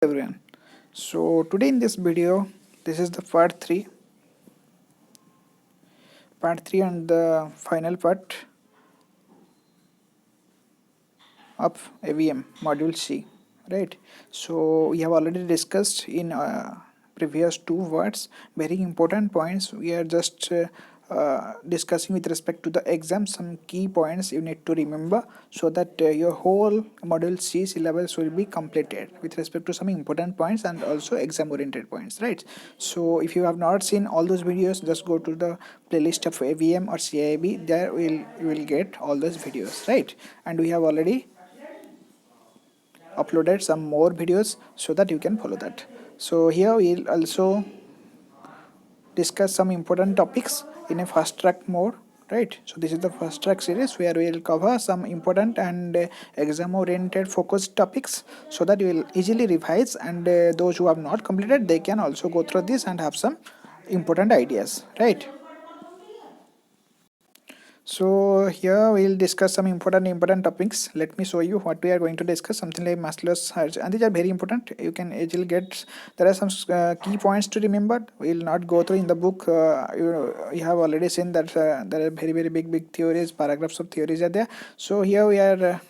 Everyone, so today in this video, this is the part 3 and the final part of ABM module C, right? So we have already discussed in previous two words very important points. We are just discussing with respect to the exam some key points you need to remember so that your whole module C syllabus will be completed with respect to some important points and also exam oriented points, right? So if you have not seen all those videos, just go to the playlist of AVM or CIB. There you will get all those videos, right? And we have already uploaded some more videos so that you can follow that. So here we'll also discuss some important topics in a fast track mode, right? So this is the fast track series where we'll cover some important and exam oriented focused topics so that you will easily revise, and those who have not completed, they can also go through this and have some important ideas, right? So here we'll discuss some important topics. Let me show you what we are going to discuss. Something like Maslow's hierarchy, and these are very important. You can easily get. There are some key points to remember. We'll not go through in the book. You have already seen that there are very big theories, paragraphs of theories are there. So here we are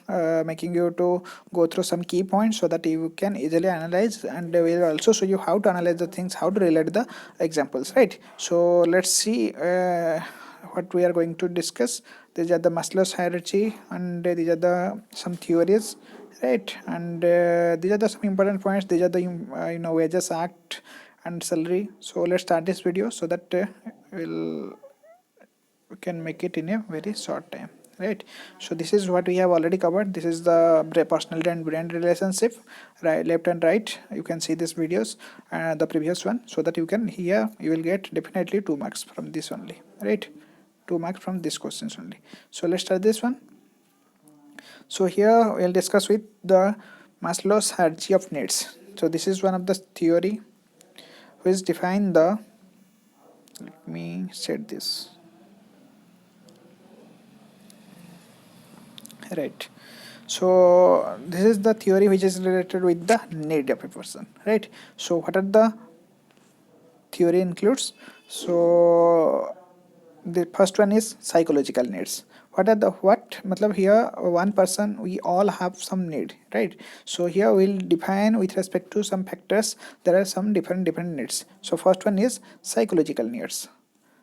making you to go through some key points so that you can easily analyze, and we'll also show you how to analyze the things, how to relate the examples, right? So let's see. What we are going to discuss. These are the Maslow's hierarchy, and these are the some theories, right? And these are the some important points. These are the wages act and salary. So let's start this video so that we can make it in a very short time, right? So this is what we have already covered. This is the personality and brand relationship, right? Left and right, you can see these videos, the previous one, so that you can here you will get definitely 2 marks from this only, right? 2 marks from this questions only. So let's start this one. So here we'll discuss with the Maslow's hierarchy of needs. So this is one of the theory which define the, let me set this, right? So this is the theory which is related with the need of a person, right? So what are the theory includes? So the first one is psychological needs. What are the what matlab here one person, we all have some need, right? So here we'll define with respect to some factors. There are some different needs. So first one is psychological needs.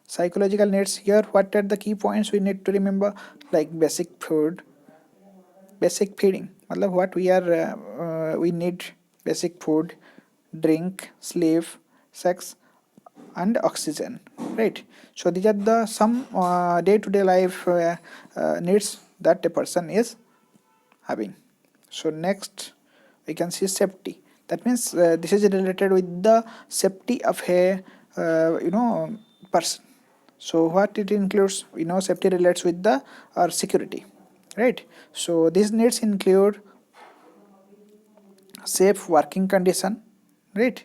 Psychological needs, here what are the key points we need to remember? Like basic food, basic feeding, matlab what we are we need: basic food, drink, sleep, sex, and oxygen, right? So these are the some day-to-day life needs that a person is having. So next we can see safety. That means this is related with the safety of a person. So what it includes, safety relates with the security, right? So these needs include safe working condition, right?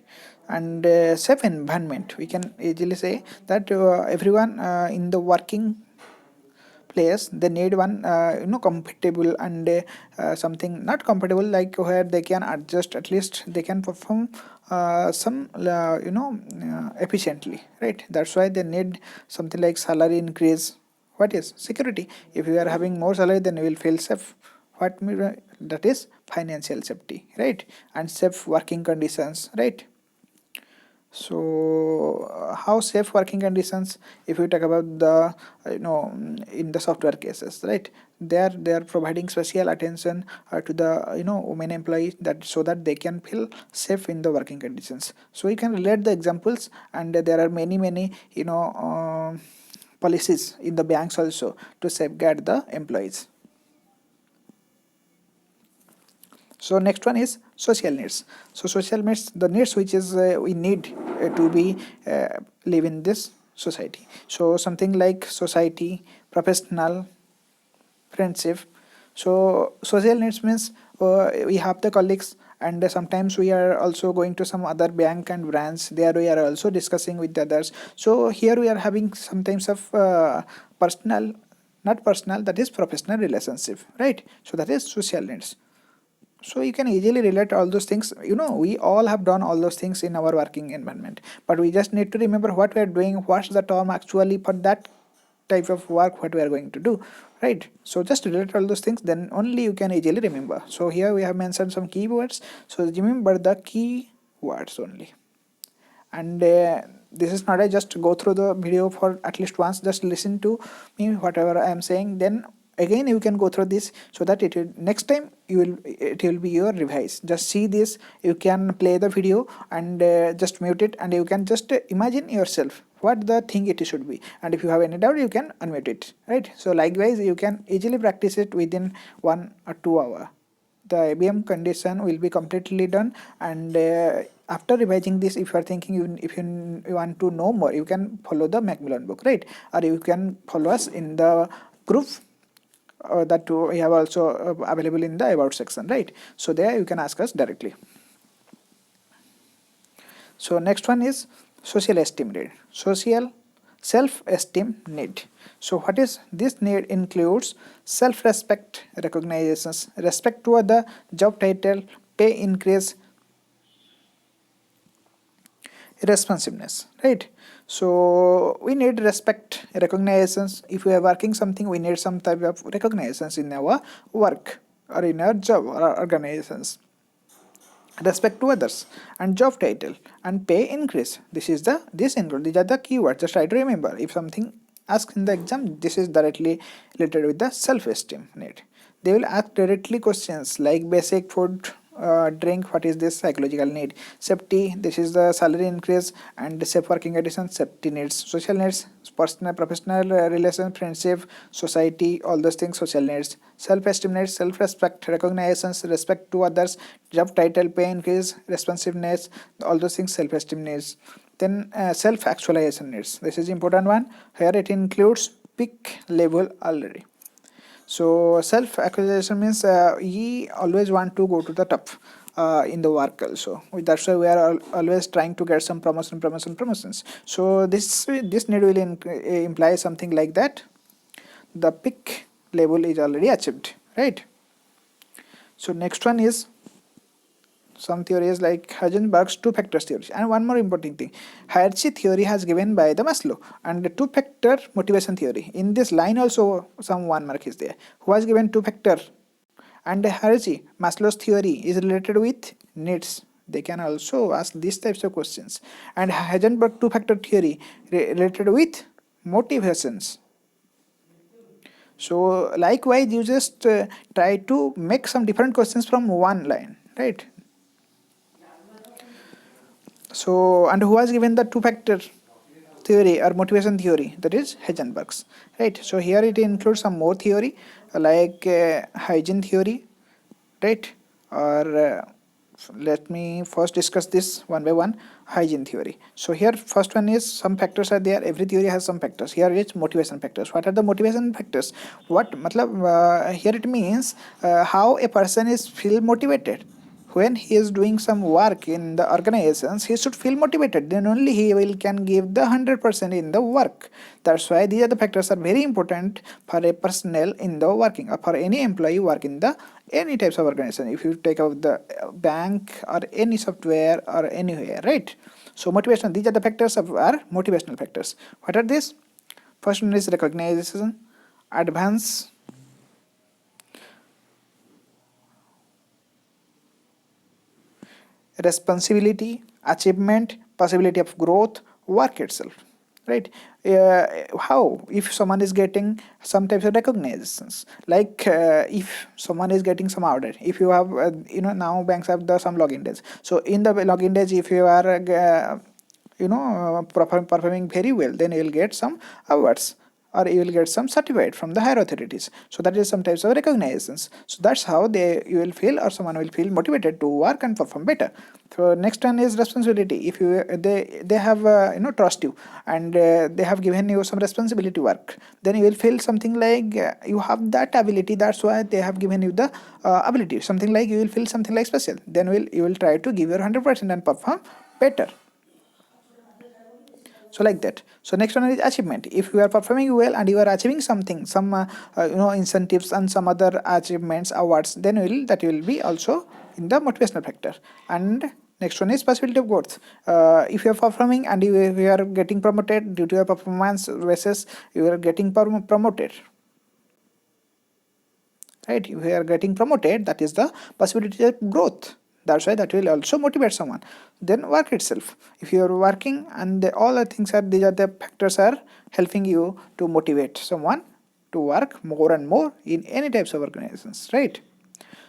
And safe environment. We can easily say that everyone in the working place, they need one comfortable and something not comfortable, like where they can adjust, at least they can perform some efficiently, right? That's why they need something like salary increase. What is security? If you are having more salary, then you will feel safe. That is financial safety, right? And safe working conditions, right? So how safe working conditions? If you talk about the in the software cases, right? They are providing special attention to the women employees, that so that they can feel safe in the working conditions. So you can relate the examples, and there are many policies in the banks also to safeguard the employees. So next one is social needs. So social needs, the needs which is we need to be live in this society. So something like society, professional, friendship. So social needs means we have the colleagues, and sometimes we are also going to some other bank and branch. There we are also discussing with the others. So here we are having sometimes of personal, not personal, that is professional relationship, right? So that is social needs. So you can easily relate all those things. We all have done all those things in our working environment, but we just need to remember what we are doing, what's the term actually for that type of work, what we are going to do, right? So just relate all those things, then only you can easily remember. So here we have mentioned some keywords, so remember the key words only. And this is not, I just go through the video for at least once, just listen to me whatever I am saying, then again you can go through this, so that next time it will be your revise. Just see this, you can play the video and just mute it, and you can just imagine yourself what the thing it should be, and if you have any doubt you can unmute it, right? So likewise you can easily practice it within 1 or 2 hours. The ABM condition will be completely done, and after revising this, if you are thinking, if you want to know more, you can follow the Macmillan book, right? Or you can follow us in the group that we have also available in the about section, right? So there you can ask us directly. So next one is social esteem need. Social self-esteem need. So what is this need? Includes self-respect, recognitions, respect toward the job title, pay increase, responsiveness, right? So we need respect, recognitions. If we are working something, we need some type of recognitions in our work or in our job or our organizations. Respect to others and job title and pay increase. This are the keywords. Just try to remember. If something asked in the exam, this is directly related with the self-esteem need. They will ask directly questions like basic food, drink, what is this psychological need, safety, this is the salary increase and safe working conditions, safety needs, social needs, personal professional relation, friendship, society, all those things, social needs, self-esteem needs, self-respect, recognitions, respect to others, job title, pay increase, responsiveness, all those things, self-esteem needs. Then self-actualization needs, this is important one. Here it includes peak level already. So self-actualization means we always want to go to the top in the work also. That's why we are always trying to get some promotions. So this need will imply something like that. The peak level is already achieved, right? So next one is some theories like Heisenberg's two factors theory. And one more important thing, hierarchy theory has given by the Maslow, and the two factor motivation theory. In this line also some 1 mark is there. Who has given two factor and the hierarchy? Maslow's theory is related with needs. They can also ask these types of questions. And Heisenberg two factor theory related with motivations. So likewise you just try to make some different questions from one line, right? So, and who has given the two factor theory or motivation theory? That is Heisenberg's, right? So here it includes some more theory like hygiene theory, right? Or let me first discuss this one by one. Hygiene theory. So here first one is some factors are there. Every theory has some factors. Here is motivation factors. What are the motivation factors? What matlab, here it means how a person is feel motivated. When he is doing some work in the organizations, he should feel motivated, then only he will can give the 100% in the work. That's why these are the factors are very important for a personnel in the working or for any employee work in the any types of organization. If you take out the bank or any software or anywhere, right? So motivation, these are the factors of our motivational factors. What are these? First one is recognition, advance, responsibility, achievement, possibility of growth, work itself, right? How if someone is getting some types of recognitions, like if someone is getting some order, if you have now banks have the some login days. So in the login days, if you are performing very well, then you will get some awards or you will get some certificate from the higher authorities. So that is some types of recognitions. So that's how you will feel or someone will feel motivated to work and perform better. So next one is responsibility. If they have trust you and they have given you some responsibility work, then you will feel something like you have that ability. That's why they have given you the ability. Something like you will feel something like special. Then you will try to give your 100% and perform better. So like that. So next one is achievement. If you are performing well and you are achieving something, some incentives and some other achievements, awards, then that will be also in the motivational factor. And next one is possibility of growth. If you are performing and you are getting promoted due to your performance versus you are getting promoted, right? If you are getting promoted, that is the possibility of growth. That's why that will also motivate someone. Then work itself. If you are working and all the things are, these are the factors are helping you to motivate someone to work more and more in any types of organizations, right?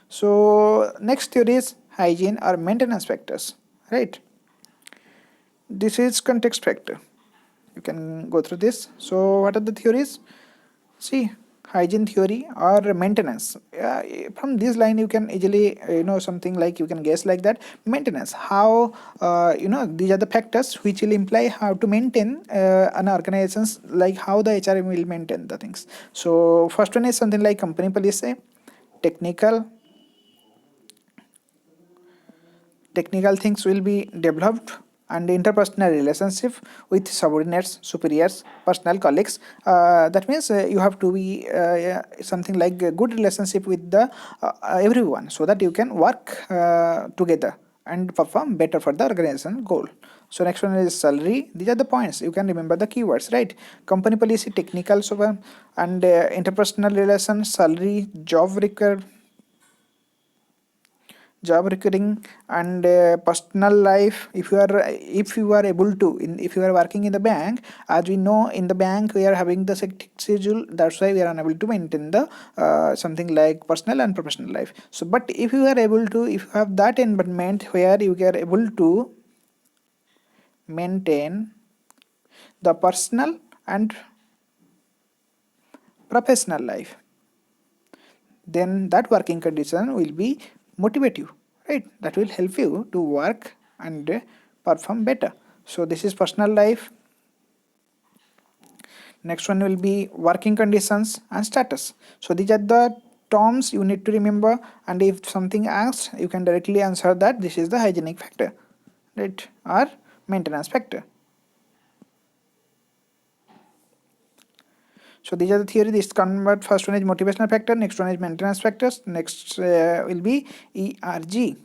So next theory is hygiene or maintenance factors, right? This is context factor. You can go through this. So what are the theories? See, hygiene theory or maintenance. From this line, you can easily something like you can guess like that. Maintenance. How these are the factors which will imply how to maintain an organizations, like how the HRM will maintain the things. So first one is something like company policy, technical technical things will be developed, and interpersonal relationship with subordinates, superiors, personal colleagues. That means you have to be something like a good relationship with the everyone, so that you can work together and perform better for the organization goal. So next one is salary. These are the points. You can remember the keywords, right? Company policy, technical super, and interpersonal relations, salary, job recurring, and personal life. If you are able to if you are working in the bank, as we know, in the bank we are having the schedule. That's why we are unable to maintain the something like personal and professional life. So but if you are able to, if you have that environment where you are able to maintain the personal and professional life, then that working condition will be motivate you, right? That will help you to work and perform better. So this is personal life. Next one will be working conditions and status. So these are the terms you need to remember, and if something asked, you can directly answer that this is the hygienic factor, right, or maintenance factor. So these are the theory. This convert, first one is motivational factor, next one is maintenance factors, next will be ERG.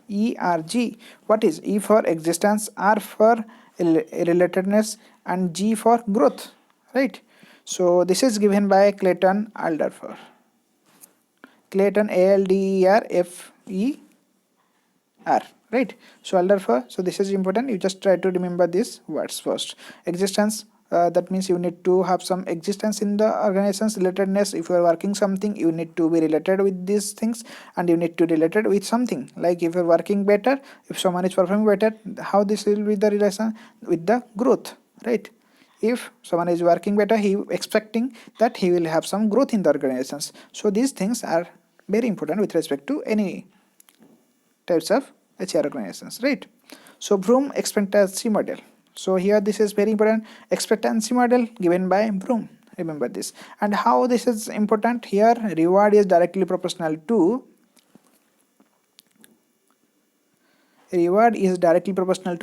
ERG. What is E for existence, R for relatedness, and G for growth, right? So this is given by Clayton Alderfer. Clayton, ALDERFER, right? So Alderfer. So this is important. You just try to remember these words first. Existence. That means you need to have some existence in the organization's. Relatedness, if you are working something, you need to be related with these things, and you need to related with something. Like if you are working better, if someone is performing better, how this will be the relation with the growth, right? If someone is working better, he expecting that he will have some growth in the organizations. So these things are very important with respect to any types of HR organizations, right? So Broom expectancy model. So here this is very important. Expectancy model given by Broom. Remember this. And how this is important here, reward is directly proportional to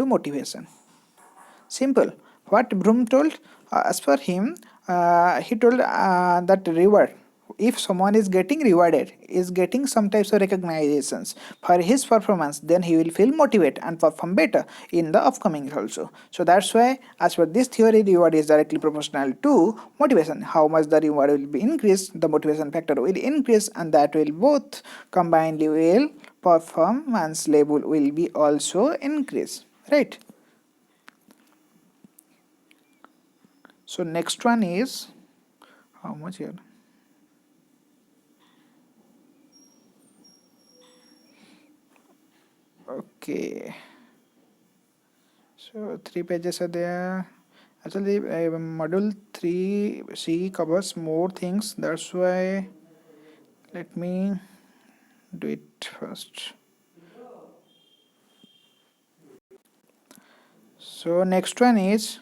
motivation. Simple. What Broom told, as per him, he told that reward, if someone is getting rewarded, is getting some types of recognitions for his performance, then he will feel motivated and perform better in the upcoming also. So that's why, as per this theory, reward is directly proportional to motivation. How much the reward will be increased, the motivation factor will increase, and that will both combinedly will performance level will be also increase, right? So next one is how much here? Okay. So 3 pages are there. Actually, module 3C covers more things. That's why let me do it first. So next one is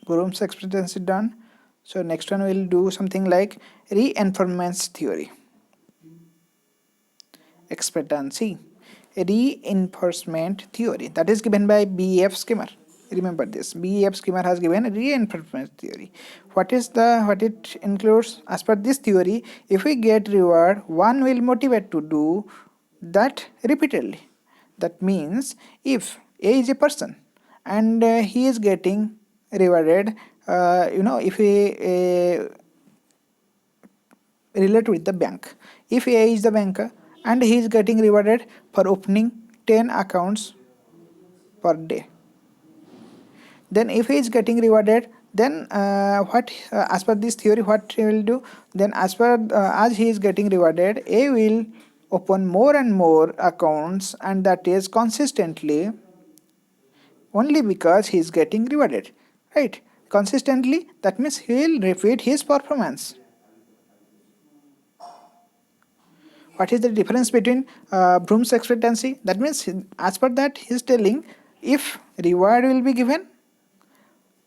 Broom's expectancy done. So next one will do something like reinformance theory. Expectancy. Reinforcement theory, that is given by B.F. Skinner. Remember this. BEF schema has given reinforcement theory. What it includes? As per this theory, if we get reward, one will motivate to do that repeatedly. That means if A is a person and he is getting rewarded, if we relate with the bank. If A is the banker and he is getting rewarded for opening 10 accounts per day, then if he is getting rewarded, then what as per this theory what he will do, then as he is getting rewarded, A will open more and more accounts, and that is consistently, only because he is getting rewarded, right? Consistently, that means he will repeat his performance. What is the difference between Bloom's expectancy? That means as per that he is telling, if reward will be given,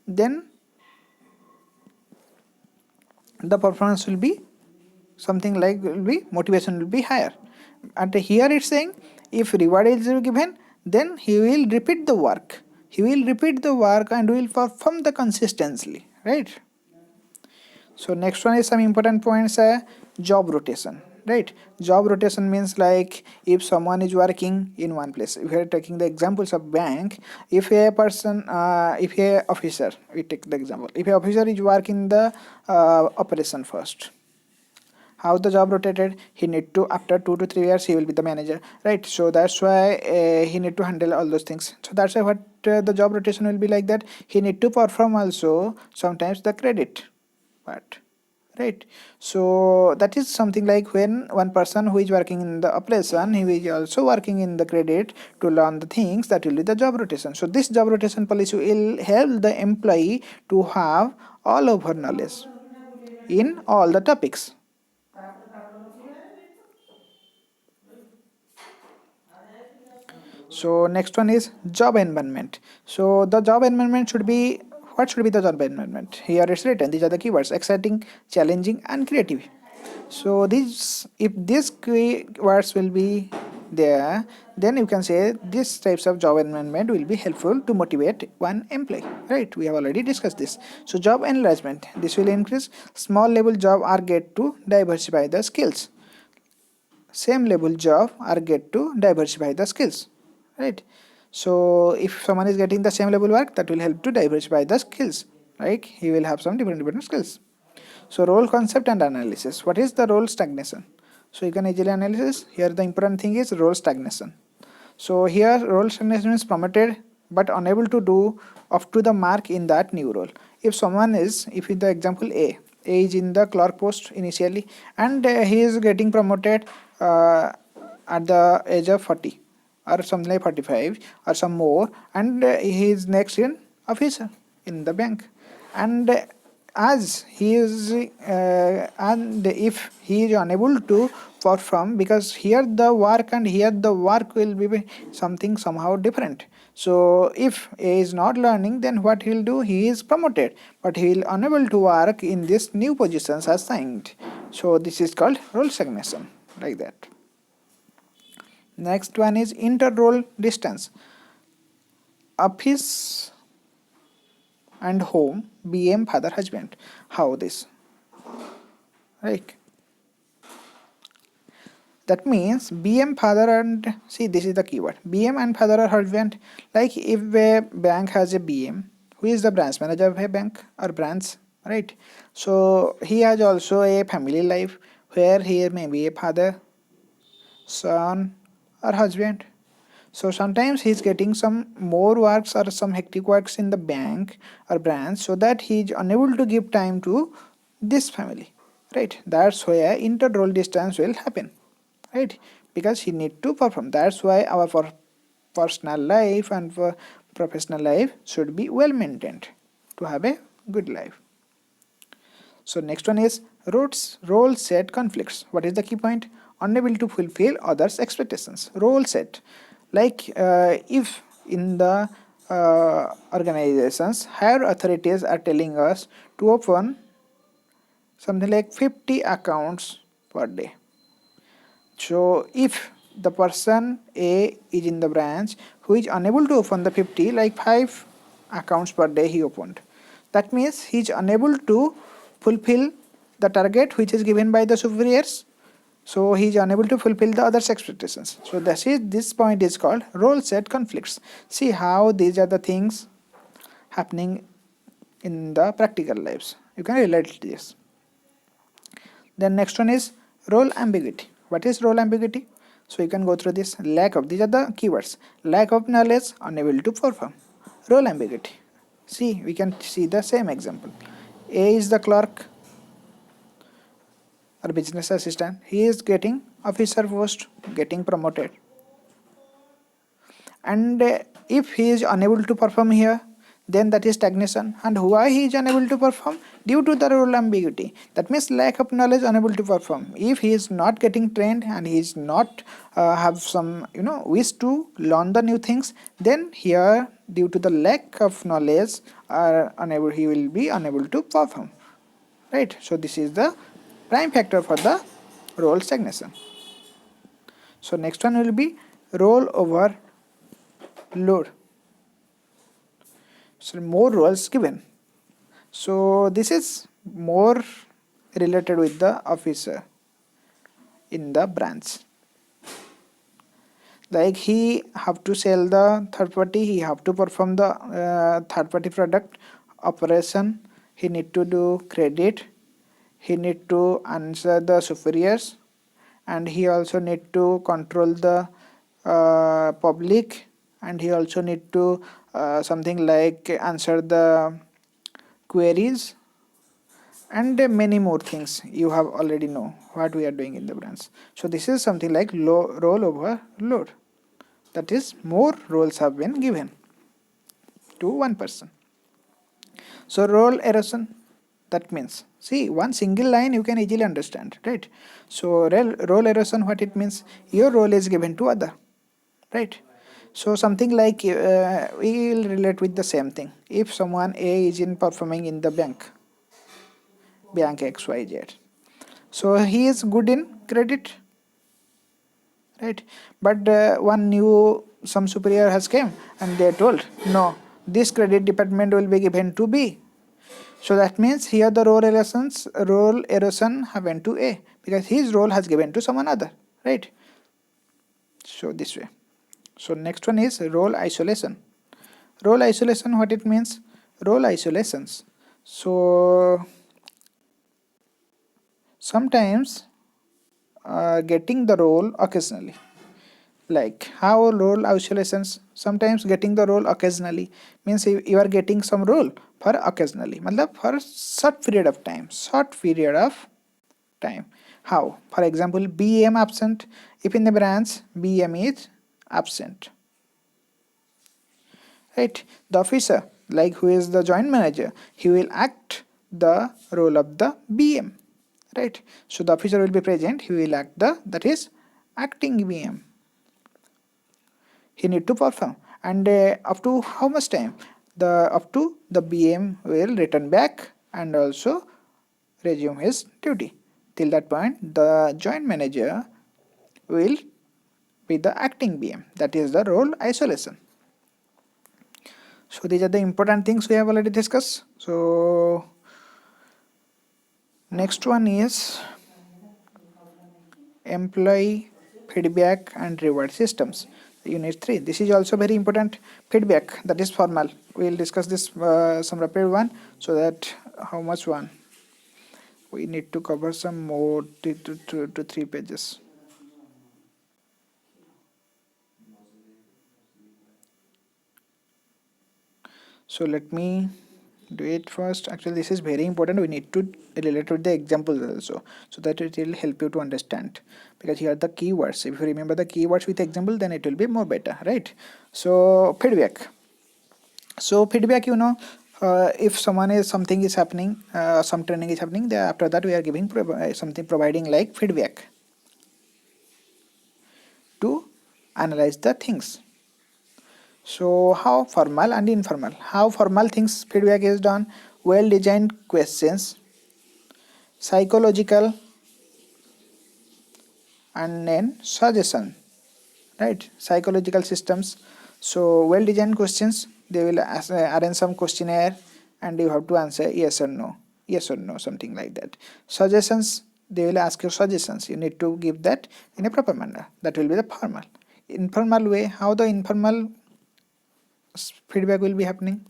then the performance will be something like, will be motivation will be higher. And here it's saying, if reward is given, then he will repeat the work. He will repeat the work and will perform the consistently, right? So next one is some important points. Job rotation, right? Job rotation means like if someone is working in one place. If we are taking the examples of bank, if a person, if a officer, we take the example. If a officer is working the operation first, how the job rotated, he need to, after 2 to 3 years he will be the manager, right? So that's why he need to handle all those things. So that's why what the job rotation will be like that, he need to perform also sometimes the credit part, right? So that is something like when one person who is working in the operation, he is also working in the credit to learn the things, that will be the job rotation. So this job rotation policy will help the employee to have all over knowledge in all the topics. So next one is job environment. So the job environment should be, what should be the job environment? Here it's written, these are the keywords: exciting, challenging, and creative. So these, if these keywords will be there, then you can say these types of job environment will be helpful to motivate one employee, right? We have already discussed this. So job enlargement, this will increase small level job are get to diversify the skills. Same level job are get to diversify the skills, right? So if someone is getting the same level work, that will help to diversify the skills, right? He will have some different skills. So role concept and analysis. What is the role stagnation? So you can easily analysis. Here the important thing is role stagnation. So here role stagnation is promoted but unable to do up to the mark in that new role. If someone is, if in the example A is in the clerk post initially, and he is getting promoted at the age of 40 or something like 45 or some more, and he is next in officer in the bank, and as he is and if he is unable to perform, because here the work and here the work will be something somehow different. So if A is not learning, then what he will do, he is promoted but he will unable to work in this new positions assigned. So this is called role stagnation, like that. Next one is inter-role distance. Office and home, BM father husband. How this? Right. That means BM father and, see, this is the keyword. BM and father are husband. Like if a bank has a BM, who is the branch manager of a bank or branch, right? So he has also a family life where he may be a father, son, or husband. So sometimes he's getting some more works or some hectic works in the bank or branch, so that he is unable to give time to this family, right? That's why inter-role distance will happen, right? Because he need to perform. That's why our personal life and for professional life should be well maintained to have a good life. So next one is role set conflicts. What is the key point? Unable to fulfill others' expectations. Role set, like if in the organizations, higher authorities are telling us to open something like 50 accounts per day. So if the person A is in the branch who is unable to open the 50, like 5 accounts per day he opened. That means he is unable to fulfill the target which is given by the superiors. So he is unable to fulfill the others' expectations. So this point is called role set conflicts. See how these are the things happening in the practical lives. You can relate this. Then next one is role ambiguity. What is role ambiguity? So you can go through this. Lack of, these are the keywords. Lack of knowledge, unable to perform. Role ambiguity. See, we can see the same example. A is the clerk or business assistant. He is getting officer post, getting promoted. And if he is unable to perform here, then that is stagnation. And why he is unable to perform? Due to the role ambiguity. That means lack of knowledge, unable to perform. If he is not getting trained and he is not have some wish to learn the new things, then here due to the lack of knowledge he will be unable to perform. Right. So this is the prime factor for the role stagnation. So next one will be role over load. So more roles given. So this is more related with the officer in the branch. Like he have to sell the third party, he have to perform the third party product operation, he need to do credit, he need to answer the superiors, and he also need to control the public, and he also need to something like answer the queries, and many more things you have already know what we are doing in the branch. So this is something like role over load. That is, more roles have been given to one person. So role erosion, that means, see, one single line you can easily understand, right? So role erosion, what it means, your role is given to other, right? So something like we will relate with the same thing. If someone A is in performing in the bank XYZ, so he is good in credit, right? But some superior has came and they told, no, this credit department will be given to B. So that means here the role erosion happened to A because his role has given to someone other, right? So this way. So next one is role isolation. Role isolation, what it means? Role isolations. So sometimes getting the role occasionally. Like how role isolations, sometimes getting the role occasionally means you are getting some role for occasionally, matlab for short period of time. How? For example, BM absent. If in the branch BM is absent, right? The officer, like who is the joint manager, he will act the role of the BM, right? So the officer will be present, he will act that is acting BM. He need to perform, and up to how much time? Up to the BM will return back and also resume his duty. Till that point, the joint manager will be the acting BM. That is the role isolation. So these are the important things we have already discussed. So next one is employee feedback and reward systems. Unit 3. This is also very important. Feedback, that is formal. We will discuss this some rapid one, so that how much one? We need to cover some more 2 to 3 pages. So let me do it first. Actually, this is very important. We need to relate with the examples also, so that it will help you to understand, because here are the keywords. If you remember the keywords with example, then it will be more better, right? So feedback. So feedback, if something is happening, some training is happening, then after that we are giving providing like feedback to analyze the things. So how formal and informal? How formal things feedback is done? Well designed questions, psychological, and then suggestion, right? Psychological systems. So well designed questions, they will arrange some questionnaire and you have to answer yes or no, something like that. Suggestions, they will ask you suggestions, you need to give that in a proper manner. That will be the formal. Informal way, how the informal feedback will be happening.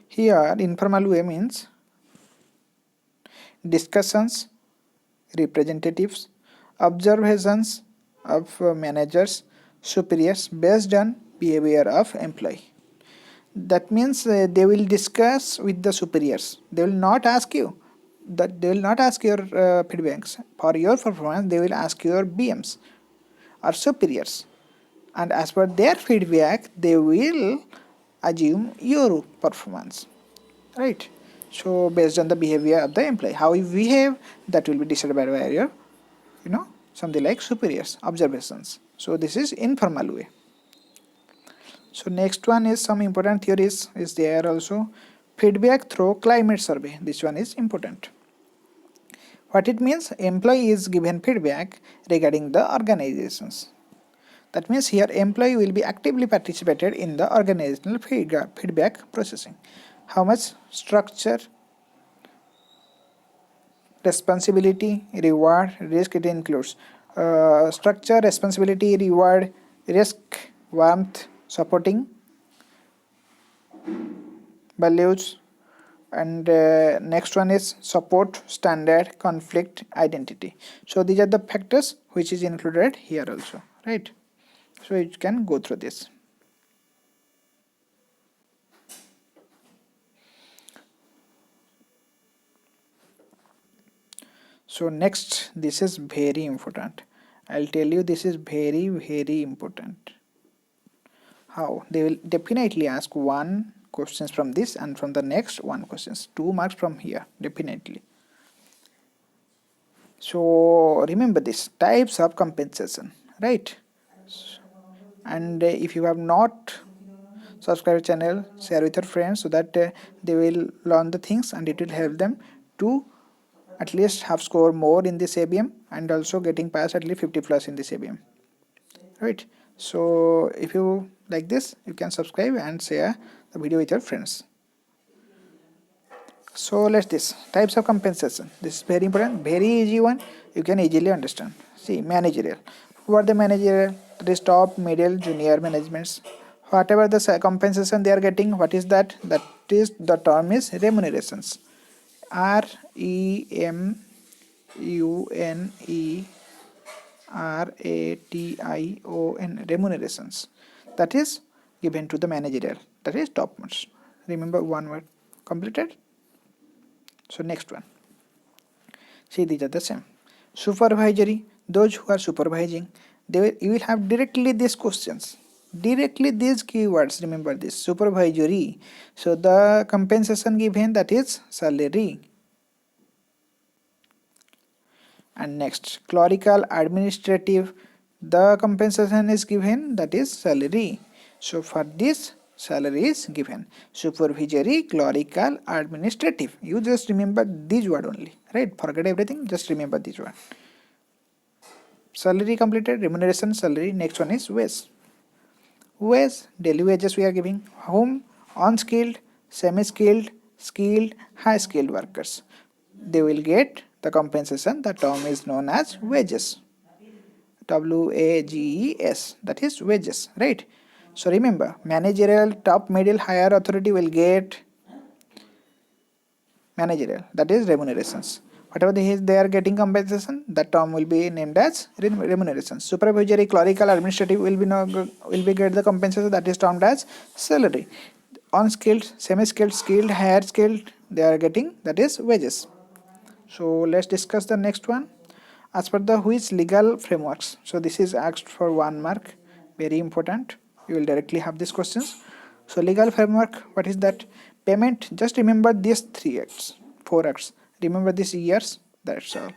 Here informal way means discussions, representatives, observations of managers, superiors based on behavior of employee. That means they will discuss with the superiors. They will not ask you that, they will not ask your feedbacks for your performance. They will ask your BMs or superiors, and as per their feedback they will assume your performance, right? So based on the behavior of the employee, how you behave, that will be decided by your something like superiors observations. So this is informal way. So next one is some important theories is there also. Feedback through climate survey, this one is important. What it means, employee is given feedback regarding the organizations. That means here employee will be actively participated in the organizational feedback processing. How much structure, responsibility, reward, risk it includes. Structure, responsibility, reward, risk, warmth, supporting, values, and next one is support, standard, conflict, identity. So these are the factors which is included here also, right? So you can go through this. So next, this is very important. I'll tell you, this is very important. How? They will definitely ask one questions from this and from the next one questions. 2 marks from here, definitely. So remember this, types of compensation, right? And if you have not subscribed channel, share with your friends so that they will learn the things and it will help them to at least have score more in this ABM and also getting past at least 50 plus in this ABM, right? So if you like this, you can subscribe and share the video with your friends. So let's this types of compensation. This is very important, very easy one, you can easily understand. See, managerial. Who are the managerial? That is top, middle, junior managements. Whatever the compensation they are getting, what is that? That is the term is remunerations. REMUNERATION, remunerations. That is given to the managerial. That is topmost. Remember one word completed. So next one. See, these are the same. Supervisory, those who are supervising, you will have directly these questions, directly these keywords. Remember this, supervisory. So the compensation given, that is salary. And next, clerical administrative, the compensation is given, that is salary. So for this, salary is given. Supervisory, clerical, administrative, you just remember this word only, right? Forget everything, just remember this one. Salary completed, remuneration, salary. Next one is wage. Wage, daily wages we are giving whom? Unskilled, semi-skilled, skilled, high skilled workers, they will get the compensation. The term is known as wages, WAGES, that is wages, right? So remember, managerial, top, middle, higher authority will get managerial, that is remunerations. Whatever they are getting compensation, that term will be named as remuneration. Supervisory, clerical, administrative will be get the compensation, that is termed as salary. Unskilled, semi-skilled, skilled, higher skilled, they are getting, that is wages. So let's discuss the next one. As per the which legal frameworks. So this is asked for 1 mark, very important. You will directly have these questions. So legal framework, what is that? Payment, just remember these 3 acts, 4 acts. Remember these years, that's all.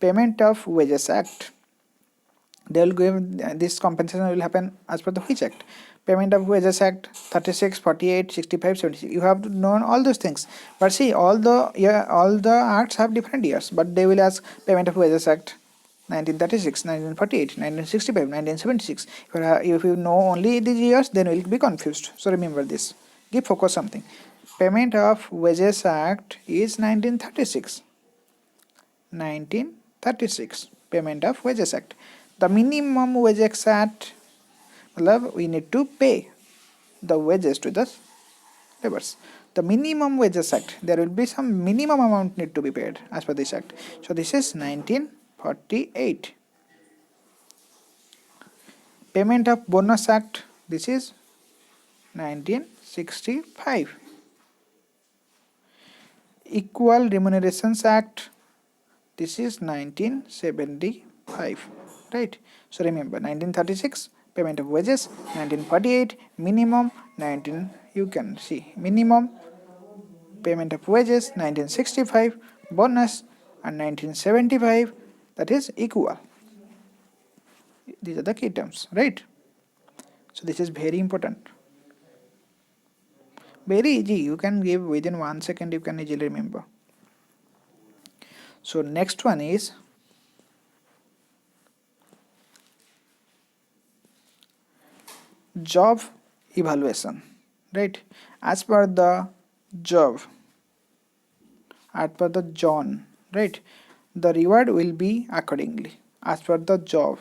Payment of Wages Act. They will give this compensation will happen as per the which act? Payment of Wages Act 36, 48, 65, 76. You have to know all those things. But see, all the acts have different years, but they will ask Payment of Wages Act 1936, 1948, 1965, 1976. If you know only these years, then you will be confused. So remember this. Give focus something. Payment of Wages Act is 1936. 1936. Payment of Wages Act. The minimum wages act, we need to pay the wages to the laborers. The minimum wages act, there will be some minimum amount need to be paid as per this act. So this is 1948. Payment of bonus act, this is 1965. Equal remunerations act, this is 1975, right? So remember, 1936 payment of wages, 1948 minimum, 19 you can see minimum payment of wages, 1965 bonus, and 1975 that is equal. These are the key terms, right? So this is very important, very easy. You can give within 1 second, you can easily remember. So next one is job evaluation, right? As per the job, as per the John, right, the reward will be accordingly. As per the job,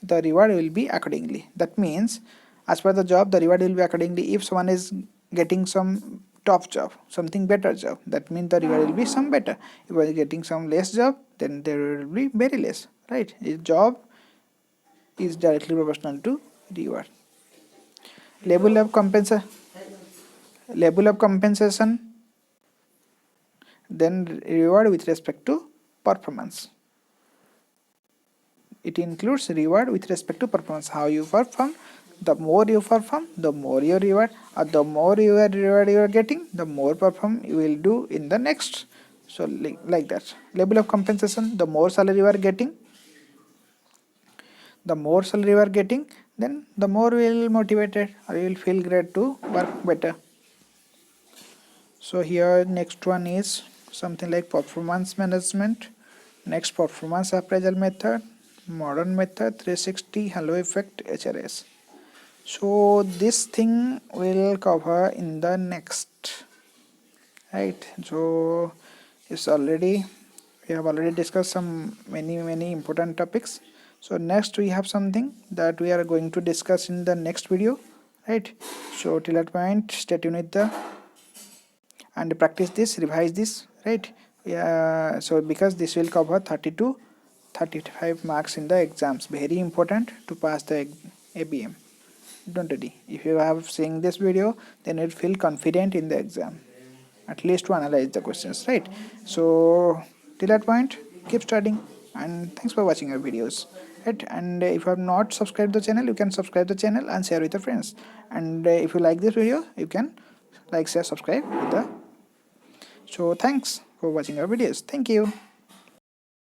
the reward will be accordingly. That means as per the job, the reward will be accordingly. If someone is getting some top job, something better job, that means the reward will be some better. If you are getting some less job, then there will be very less, right? A job is directly proportional to reward. Level of compensation, then reward with respect to performance. It includes reward with respect to performance. How you perform, the more you perform, the more your reward, or the more your reward you are getting, the more perform you will do in the next. So like that. Level of compensation, the more salary you are getting, then the more you will motivated, or you will feel great to work better. So here next one is something like performance management. Next, performance appraisal method, modern method, 360, halo effect, HRS. So this thing will cover in the next, right? So it's already, we have already discussed some many important topics. So next we have something that we are going to discuss in the next video, right? So till that point, stay tuned with the and practice this, revise this, right? Yeah, so because this will cover 30 to 35 marks in the exams, very important to pass the ABM. Don't worry, if you have seen this video, then you'll feel confident in the exam, at least to analyze the questions, right? So till that point, keep studying, and thanks for watching our videos, right? And if you have not subscribed the channel, you can subscribe the channel and share with your friends. And if you like this video, you can like, share, subscribe with the. So thanks for watching our videos. Thank you.